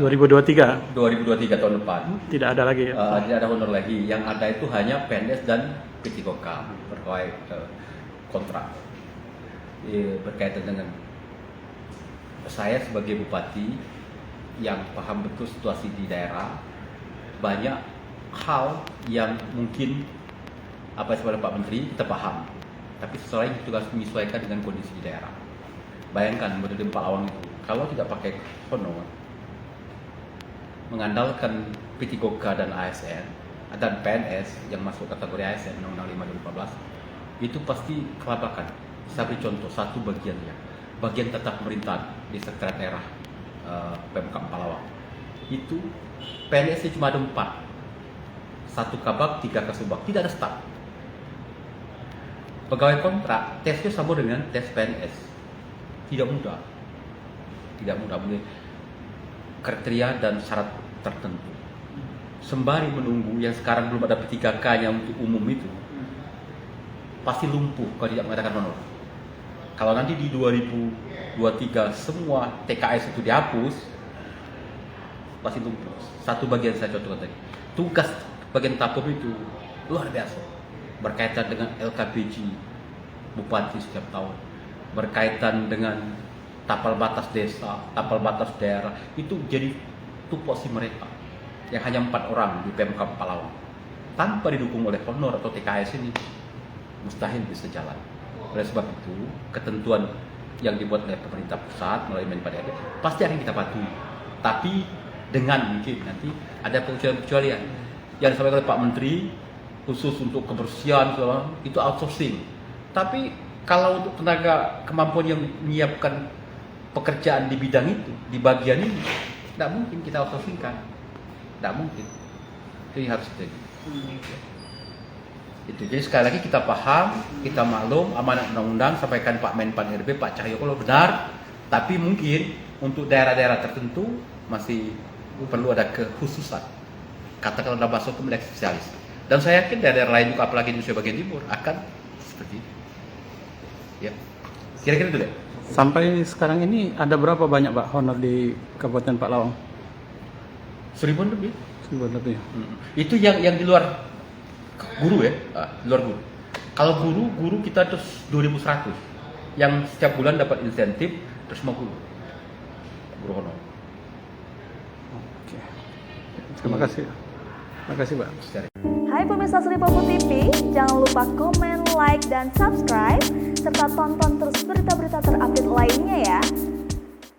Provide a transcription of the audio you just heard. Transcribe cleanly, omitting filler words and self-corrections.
2023 tahun depan. tidak ada lagi ya? Tidak ada honor lagi. Yang ada itu hanya PNS dan P3K berkait kontrak. Berkaitan dengan saya sebagai bupati yang paham betul situasi di daerah, banyak hal yang mungkin apa sebagai Pak Menteri kita paham, tapi sesuai juga harus menyesuaikan dengan kondisi di daerah. Bayangkan model Pak Lawang itu kalau tidak pakai honor, mengandalkan P3K dan ASN dan PNS yang masuk kategori ASN Undang-Undang 5 2014 itu pasti kelabakan. Saya beri contoh satu bagiannya, bagian tetap pemerintahan di sekretariat daerah Pemkab Pelawang itu PNS cuma ada 4, 1 kabak, 3 kasubag, tidak ada staf. Pegawai kontrak tesnya sama dengan tes PNS, tidak mudah mulai kriteria dan syarat tertentu. Sembari menunggu yang sekarang belum ada P3K yang untuk umum itu, pasti lumpuh kalau tidak mengadakan honor. Kalau nanti di 2023 semua TKS itu dihapus, pasti lumpuh. Satu bagian saya contohkan tadi, tugas bagian tapur itu luar biasa, berkaitan dengan LKPG bupati setiap tahun, berkaitan dengan tapal batas desa, tapal batas daerah, itu jadi tupoksi mereka yang hanya 4 orang di Pemkab Pelawang. Tanpa didukung oleh honor atau TKS ini, mustahil bisa jalan. Oleh sebab itu, ketentuan yang dibuat oleh pemerintah pusat melalui Menpan RB pasti akan kita patuhi. Tapi dengan mungkin nanti ada pengecualian yang disampaikan oleh Pak Menteri khusus untuk kebersihan itu outsourcing. Tapi kalau untuk tenaga kemampuan yang menyiapkan pekerjaan di bidang itu, di bagian ini, tidak mungkin kita outsourcingkan, tidak mungkin. Jadi harus jadi. Itu. Jadi sekali lagi kita paham, kita maklum amanat undang-undang sampaikan Pak Menpan RB, Pak Cahyo kalau benar, tapi mungkin untuk daerah-daerah tertentu masih perlu ada kekhususan. Katakanlah dalam bahasa hukum lex spesialis. Dan saya yakin daerah lain juga apalagi di Indonesia bagian timur akan seperti itu. Ya. Kira-kira itu deh. Sampai sekarang ini ada berapa banyak Pak honor di Kabupaten Pak Lawang? 1000 lebih. 1000 lebih. Itu yang di luar guru ya, di luar guru. Kalau guru kita terus 2100 yang setiap bulan dapat insentif terus 50 guru honor. Oke. Terima kasih. Terima kasih Pak. Hai pemirsa Sri Popo TV, jangan lupa komen, like, dan subscribe serta tonton terus berita-berita terupdate lainnya